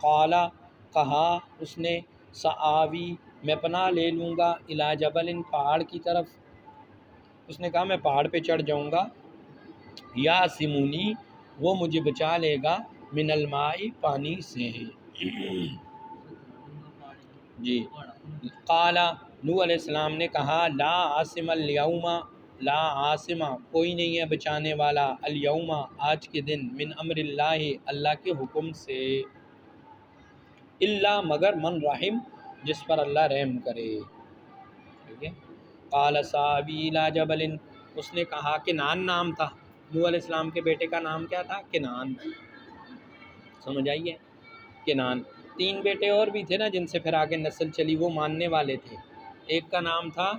قال کہا اس نے سآوی میں پناہ لے لوں گا الی جبل پہاڑ کی طرف، اس نے کہا میں پہاڑ پہ چڑھ جاؤں گا، یا سمونی وہ مجھے بچا لے گا، من الماء پانی سے جی۔ قال نوح علیہ السلام نے کہا لا عاصم الیوم، لا عاصمہ کوئی نہیں ہے بچانے والا، الیوم آج کے دن، من امر اللہ اللہ کے حکم سے، الا مگر من رحم جس پر اللہ رحم کرے، ٹھیک ہے۔ قال سآوی الی جبل، اس نے کہا کنعان نام تھا نوح علیہ السلام کے بیٹے کا، نام کیا تھا؟ کنعان، سمجھ آئیے، کنعان۔ 3 بیٹے اور بھی تھے نا جن سے پھر آگے نسل چلی، وہ ماننے والے تھے، ایک کا نام تھا،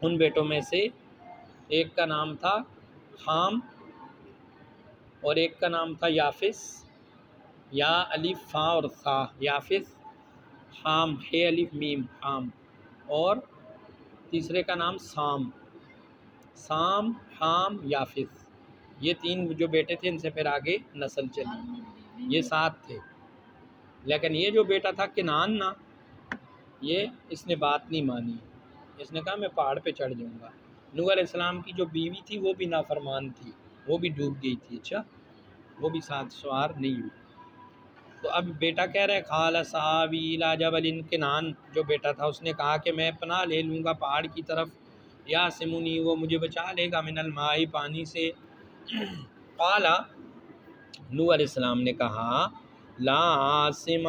ان بیٹوں میں سے ایک کا نام تھا حام اور ایک کا نام تھا یافس، یا الف فا اور ثا، یافس حام، ہے الف میم حام، اور تیسرے کا نام سام، سام حام یافس، یہ 3 جو بیٹے تھے ان سے پھر آگے نسل چلی، یہ 7 تھے۔ لیکن یہ جو بیٹا تھا کنعان نا، یہ اس نے بات نہیں مانی، اس نے کہا میں پہاڑ پہ چڑھ جاؤں گا۔ نوح علیہ السلام کی جو بیوی تھی وہ بھی نافرمان تھی، وہ بھی ڈوب گئی تھی، اچھا وہ بھی ساتھ سوار نہیں ہوئی۔ تو اب بیٹا کہہ رہے قال سآوی الی جبل، کنعان جو بیٹا تھا اس نے کہا کہ میں پناہ لے لوں گا پہاڑ کی طرف، یا سمونی وہ مجھے بچا لے گا، من الماء پانی سے۔ قال نوح علیہ السلام نے کہا لا عاصم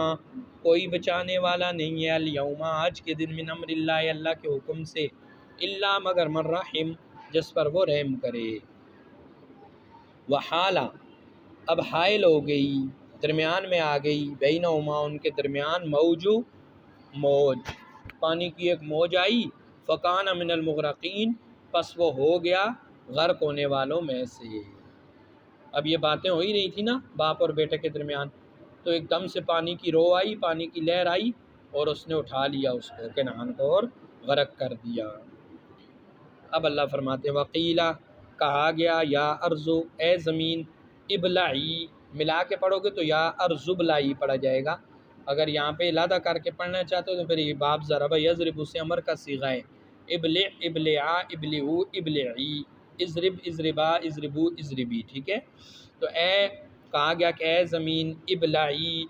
کوئی بچانے والا نہیں ہے، الیوم آج کے دن، من امر اللہ اللہ کے حکم سے، الا مگر من رحم جس پر وہ رحم کرے۔ وحال اب حائل ہو گئی، درمیان میں آ گئی، بینہما ان کے درمیان، موج پانی کی ایک موج آئی، فکان من المغرقین پس وہ ہو گیا غرق ہونے والوں میں سے۔ اب یہ باتیں ہو ہی رہی تھی نا باپ اور بیٹے کے درمیان، تو ایک دم سے پانی کی رو آئی، پانی کی لہر آئی اور اس نے اٹھا لیا اس کو کنعان کو اور غرق کر دیا۔ اب اللہ فرماتے وقیلا کہا گیا یا ارض اے زمین، ابلعی ملا کے پڑھو گے تو یا ارض ابلعی پڑھا جائے گا، اگر یہاں پہ علادہ کر کے پڑھنا چاہتے ہو تو پھر یہ باب ضرب یضرب سے امر کا صیغہ ہے، ابلع ابلعا ابلعو ابلعی، اضرب اضربا اضربو اضربی، ٹھیک ہے۔ تو اے کہا گیا کہ اے زمین ابلعی،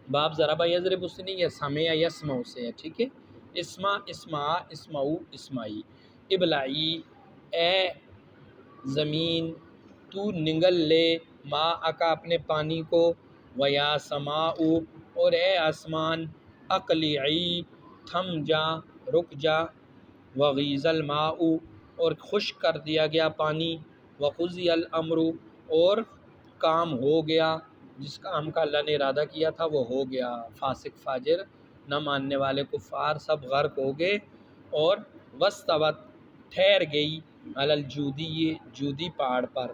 باب ضرب یضرب سے نہیں، یہ سمع یسمع سے ہے، ٹھیک ہے، اسما اسمع اسمعو اسمعی، ابلعی اے زمین تو نگل لے، ما اکا اپنے پانی کو، ویا سماؤ اور اے آسمان، اقلعی تھم جا رک جا، وغیض الماء اور خشک کر دیا گیا پانی، وقضی الامر اور کام ہو گیا، جس کام کا اللہ نے ارادہ کیا تھا وہ ہو گیا، فاسق فاجر نہ ماننے والے کفار سب غرق ہو گئے، اور واستوت ٹھہر گئی، علی الجودی جودی پہاڑ پر،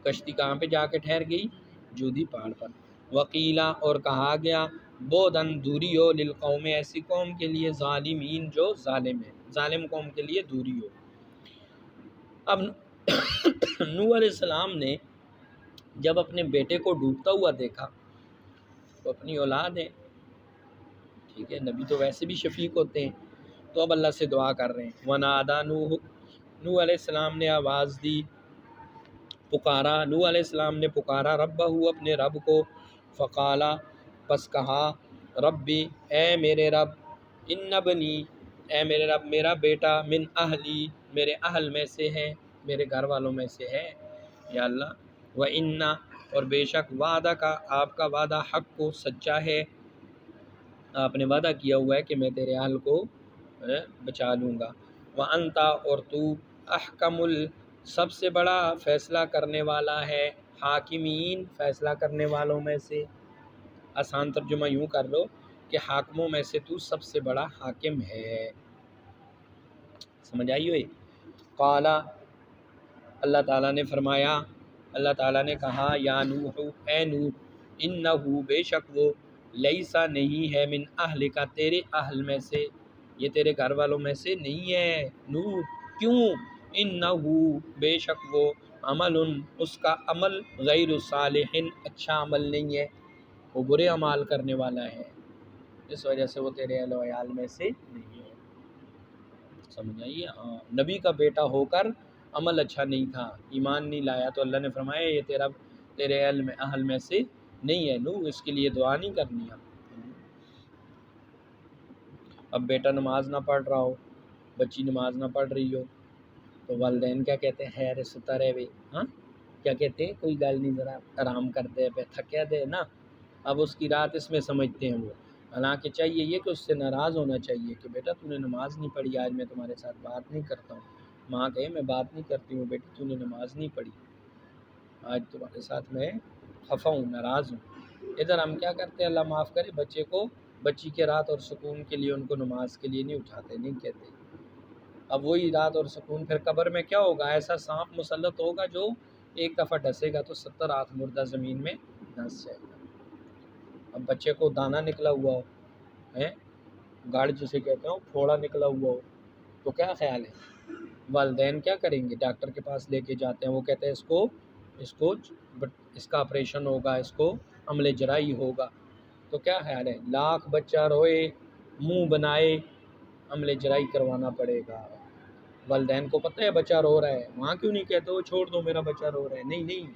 کشتی کہاں پہ جا کے ٹھہر گئی؟ جودی پہاڑ پر۔ وقیلا اور کہا گیا بودن دوری ہو، للقوم ایسی قوم کے لیے، ظالمین جو ظالم ہے، ظالم قوم کے لیے دوری ہو۔ اب نوح علیہ السلام نے جب اپنے بیٹے کو ڈوبتا ہوا دیکھا تو اپنی اولاد ہے، ٹھیک ہے، نبی تو ویسے بھی شفیق ہوتے ہیں، تو اب اللہ سے دعا کر رہے ہیں، ونادا نوح علیہ السلام نے آواز دی، پکارا، نوح علیہ السلام نے پکارا، ربہ اپنے رب کو، فقالا پس کہا، ربی اے میرے رب، ان ابنی اے میرے رب میرا بیٹا، من اہلی میرے اہل میں سے ہے، میرے گھر والوں میں سے ہے یا اللہ، وَإِنَّ اور بے شک وعدہ کا آپ کا وعدہ حق کو سچا ہے، آپ نے وعدہ کیا ہوا ہے کہ میں تیرے اہل کو بچا لوں گا، وَأَنْتَ اور تو احکم سب سے بڑا فیصلہ کرنے والا ہے، حاکمین فیصلہ کرنے والوں میں سے، آسان ترجمہ یوں کر لو کہ حاکموں میں سے تو سب سے بڑا حاکم ہے، سمجھ آئی ہوئی؟ قالا اللہ تعالیٰ نے فرمایا، اللہ تعالیٰ نے کہا یا نوح اے نوح، انہو بے شک وہ، لیسا نہیں ہے، من اہل کا تیرے اہل میں سے، یہ تیرے گھر والوں میں سے نہیں ہے، نوح کیوں، انہو بے شک وہ، عمل اس کا عمل غیر صالح اچھا عمل نہیں ہے، وہ برے اعمال کرنے والا ہے، اس وجہ سے وہ تیرے اہل و عیال میں سے نہیں ہے۔ سمجھ آئیے؟ ہاں، نبی کا بیٹا ہو کر عمل اچھا نہیں تھا، ایمان نہیں لایا، تو اللہ نے فرمایا یہ تیرے اہل میں سے نہیں ہے، نو اس کے لیے دعا نہیں کرنی۔ اب بیٹا نماز نہ پڑھ رہا ہو، بچی نماز نہ پڑھ رہی ہو، تو والدین کیا کہتے ہیں؟ خیر ستا رہے بھائی، ہاں کیا کہتے ہیں؟ کوئی گل نہیں، ذرا آرام کرتے پہ تھکیا دے نا۔ اب اس کی رات اس میں سمجھتے ہیں وہ، حالانکہ چاہیے یہ کہ اس سے ناراض ہونا چاہیے کہ بیٹا تو نے نماز نہیں پڑھی، آج میں تمہارے ساتھ بات نہیں کرتا ہوں۔ ماں کہے میں بات نہیں کرتی ہوں بیٹی، تو نے نماز نہیں پڑھی، آج تمہارے ساتھ میں خفا ہوں، ناراض ہوں۔ ادھر ہم کیا کرتے ہیں؟ اللہ معاف کرے، بچی کے رات اور سکون کے لیے ان کو نماز کے لیے نہیں اٹھاتے، نہیں کہتے۔ اب وہی رات اور سکون پھر قبر میں کیا ہوگا؟ ایسا سانپ مسلط ہوگا جو ایک دفعہ ڈسے گا تو 70 ہاتھ مردہ زمین میں دھنس جائے گا۔ اب بچے کو دانہ نکلا ہوا ہو ہے، گاڑ جسے کہتے ہیں پھوڑا نکلا ہوا ہو، تو کیا خیال ہے؟ والدین کیا کریں گے؟ ڈاکٹر کے پاس لے کے جاتے ہیں، وہ کہتے ہیں اس کا آپریشن ہوگا، اس کو عمل جراحی ہوگا، تو کیا خیال ہے؟ لاکھ بچہ روئے، منہ بنائے، عمل جراحی کروانا پڑے گا۔ والدین کو پتہ ہے بچہ رو رہا ہے، وہاں کیوں نہیں کہتے وہ چھوڑ دو میرا بچہ رو رہا ہے؟ نہیں،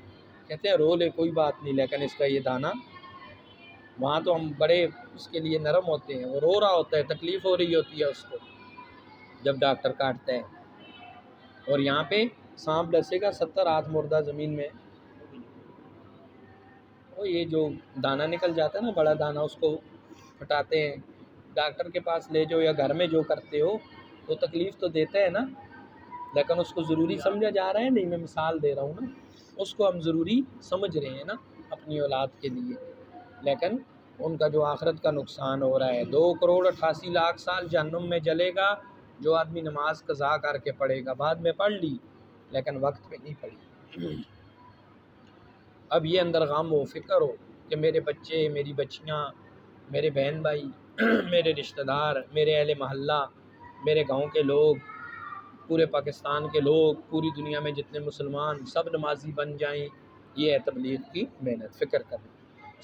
کہتے ہیں رو لے کوئی بات نہیں، لیکن اس کا یہ دانہ، وہاں تو ہم بڑے اس کے لیے نرم ہوتے ہیں، وہ رو رہا ہوتا ہے، تکلیف ہو رہی ہوتی ہے اس کو جب ڈاکٹر کاٹتا ہے، اور یہاں پہ سانپ ڈسے گا 70 ہاتھ مردہ زمین میں، وہ یہ جو دانہ نکل جاتا ہے نا، بڑا دانہ، اس کو ہٹاتے ہیں، ڈاکٹر کے پاس لے جاؤ یا گھر میں جو کرتے ہو تو تکلیف تو دیتا ہے نا، لیکن اس کو ضروری سمجھا جا رہا ہے؟ نہیں، میں مثال دے رہا ہوں نا، اس کو ہم ضروری سمجھ رہے ہیں نا اپنی اولاد کے لیے، لیکن ان کا جو آخرت کا نقصان ہو رہا ہے۔ 2,88,00,000 سال جہنم میں جلے گا جو آدمی نماز قضا کر کے پڑھے گا، بعد میں پڑھ لی لیکن وقت پہ نہیں پڑھی۔ اب یہ اندر غم و فکر ہو کہ میرے بچے، میری بچیاں، میرے بہن بھائی، میرے رشتہ دار، میرے اہل محلہ، میرے گاؤں کے لوگ، پورے پاکستان کے لوگ، پوری دنیا میں جتنے مسلمان سب نمازی بن جائیں، یہ ہے تبلیغ کی محنت، فکر کرنا،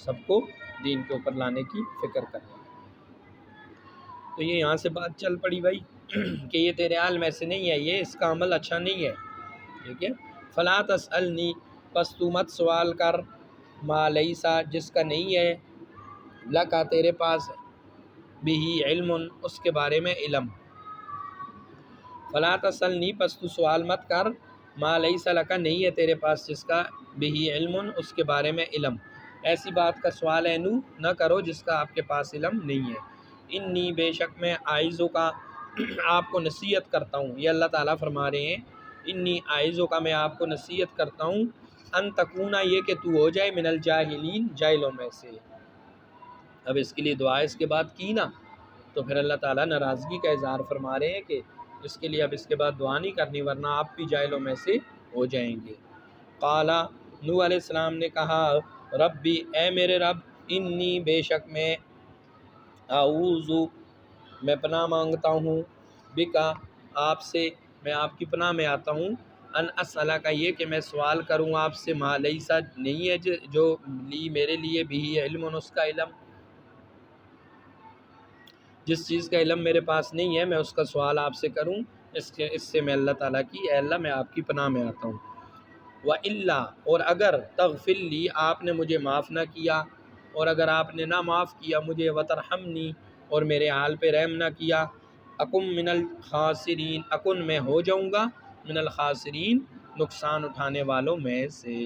سب کو دین کے اوپر لانے کی فکر کرنا۔ تو یہ یہاں سے بات چل پڑی بھائی کہ یہ تیرے حال میں سے نہیں ہے، یہ اس کا عمل اچھا نہیں ہے، ٹھیک ہے۔ فلا تسألنی، پس تو مت سوال کر، ما لیسا، جس کا نہیں ہے، لکا، تیرے پاس، بھی علم، اس کے بارے میں علم۔ فلا تسألنی، پس تو سوال مت کر، ما لیسا لکا، نہیں ہے تیرے پاس جس کا، بھی علم، اس کے بارے میں علم، ایسی بات کا سوال نہ کرو جس کا آپ کے پاس علم نہیں ہے۔ انی، بے شک میں، آئزوں کا، آپ کو نصیحت کرتا ہوں، یہ اللہ تعالیٰ فرما رہے ہیں، انی آئزوں کا، میں آپ کو نصیحت کرتا ہوں، ان تکونا، یہ کہ تو ہو جائے، من الجاہلین، جاہلوں میں سے۔ اب اس کے لیے دعا اس کے بعد کی نا، تو پھر اللہ تعالیٰ ناراضگی کا اظہار فرما رہے ہیں کہ اس کے لیے اب اس کے بعد دعا نہیں کرنی، ورنہ آپ بھی جاہلوں میں سے ہو جائیں گے۔ قالا، نوح علیہ السلام نے کہا، ربی، اے میرے رب، انی، بے شک میں، اعوذ، میں پناہ مانگتا ہوں، بکا، آپ سے، میں آپ کی پناہ میں آتا ہوں، ان اسألہ کا، یہ کہ میں سوال کروں آپ سے، ما لیسا، نہیں ہے جو لی میرے لیے، بھی علم، اس کا علم، جس چیز کا علم میرے پاس نہیں ہے میں اس کا سوال آپ سے کروں، اس سے میں اللہ تعالیٰ کی، اے اللہ میں آپ کی پناہ میں آتا ہوں۔ وَإِلَّا، اور اگر، تغفر لی، آپ نے مجھے معاف نہ کیا، اور اگر آپ نے نہ معاف کیا مجھے، وترحمنی، اور میرے حال پہ رحم نہ کیا، اکن من الخاسرین، اکن، میں ہو جاؤں گا، من الخاسرین، نقصان اٹھانے والوں میں سے۔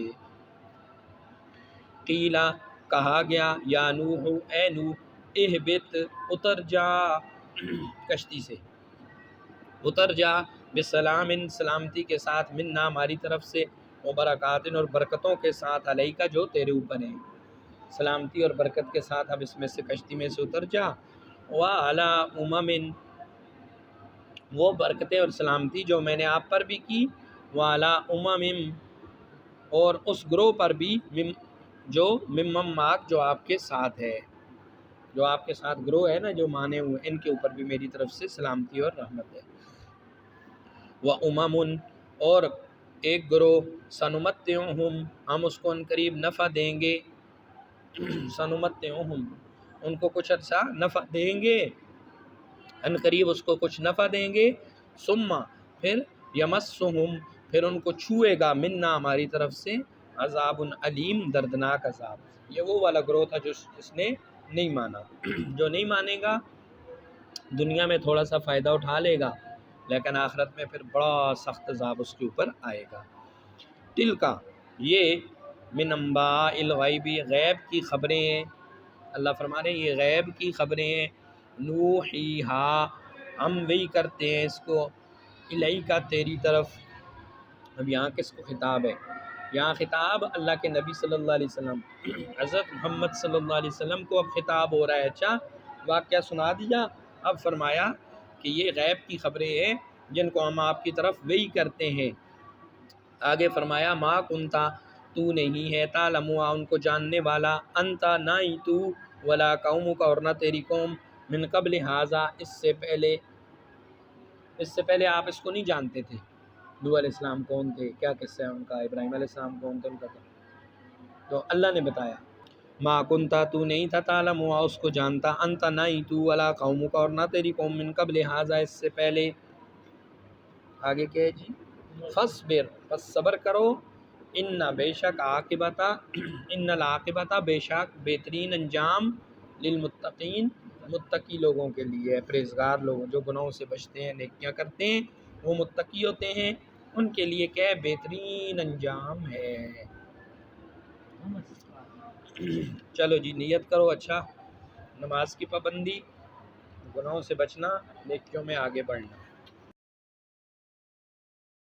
قیلا، کہا گیا، یا نوح، اے نوح، اہبط، اتر جا، کشتی سے اتر جا، بسلام، سلامتی کے ساتھ، منا، ہماری طرف سے، وبرکات، اور برکتوں کے ساتھ، علیکا، جو تیرے اوپر ہیں، سلامتی اور برکت کے ساتھ اب اس میں سے، کشتی میں سے اتر جا، وعلی امم، وہ برکتیں اور سلامتی جو میں نے آپ پر بھی کی، وعلی امم، اور اس گروہ پر بھی، جو ممم معک، جو آپ کے ساتھ ہے، جو آپ کے ساتھ گروہ ہے نا جو مانے ہوئے، ان کے اوپر بھی میری طرف سے سلامتی اور رحمت ہے۔ وَأُمَمٌ، اور ایک گروہ سنمتعہم ہم اس کو ان قریب نفع دیں گے، سنمتعہم ان کو کچھ عرصہ نفع دیں گے، ان قریب اس کو کچھ نفع دیں گے، ثم پھر یمسہم پھر ان کو چھوئے گا منا ہماری طرف سے عذاب علیم دردناک عذاب۔ یہ وہ والا گروہ تھا جس نے نہیں مانا۔ جو نہیں مانے گا دنیا میں تھوڑا سا فائدہ اٹھا لے گا، لیکن آخرت میں پھر بڑا سخت عذاب اس کے اوپر آئے گا۔ تلکا یہ من انباء الغیب غیب کی خبریں ہیں، اللہ فرما رہے ہیں یہ غیب کی خبریں ہیں، نوحیہا ہم وہی کرتے ہیں اس کو، الیکا تیری طرف۔ اب یہاں کس کو خطاب ہے؟ یہاں خطاب اللہ کے نبی صلی اللہ علیہ وسلم، حضرت محمد صلی اللہ علیہ وسلم کو اب خطاب ہو رہا ہے۔ اچھا واقعہ سنا دیا، اب فرمایا کہ یہ غیب کی خبریں ہیں جن کو ہم آپ کی طرف وہی کرتے ہیں۔ آگے فرمایا ما کنتا تو نہیں ہے، تعلموا ان کو جاننے والا، انتا نہ ہی تو، ولا قومک اور نہ تیری قوم، من قبل ھذا اس سے پہلے آپ اس کو نہیں جانتے تھے۔ نوح علیہ السلام کون تھے، کیا قصہ ہے ان کا، ابراہیم علیہ السلام کون تھے ان کا، تو اللہ نے بتایا ما کنتا تو نہیں تھا، تعلموا اس کو جانتا، انت نہ ہی تو، ولا قومک اور نہ تیری قوم، من قبل ھذا اس سے پہلے۔ آگے کیا ہے جی؟ فصبر پس صبر کرو، ان بے شک عاقبتا ان العاقبتا بے شک بہترین انجام، للمتقین متقی لوگوں کے لیے، پرہیزگار لوگوں جو گناہوں سے بچتے ہیں نیکیاں کرتے ہیں وہ متقی ہوتے ہیں، ان کے لیے کیا بہترین انجام ہے۔ چلو جی نیت کرو، اچھا نماز کی پابندی، گناہوں سے بچنا، نیکیوں میں آگے بڑھنا۔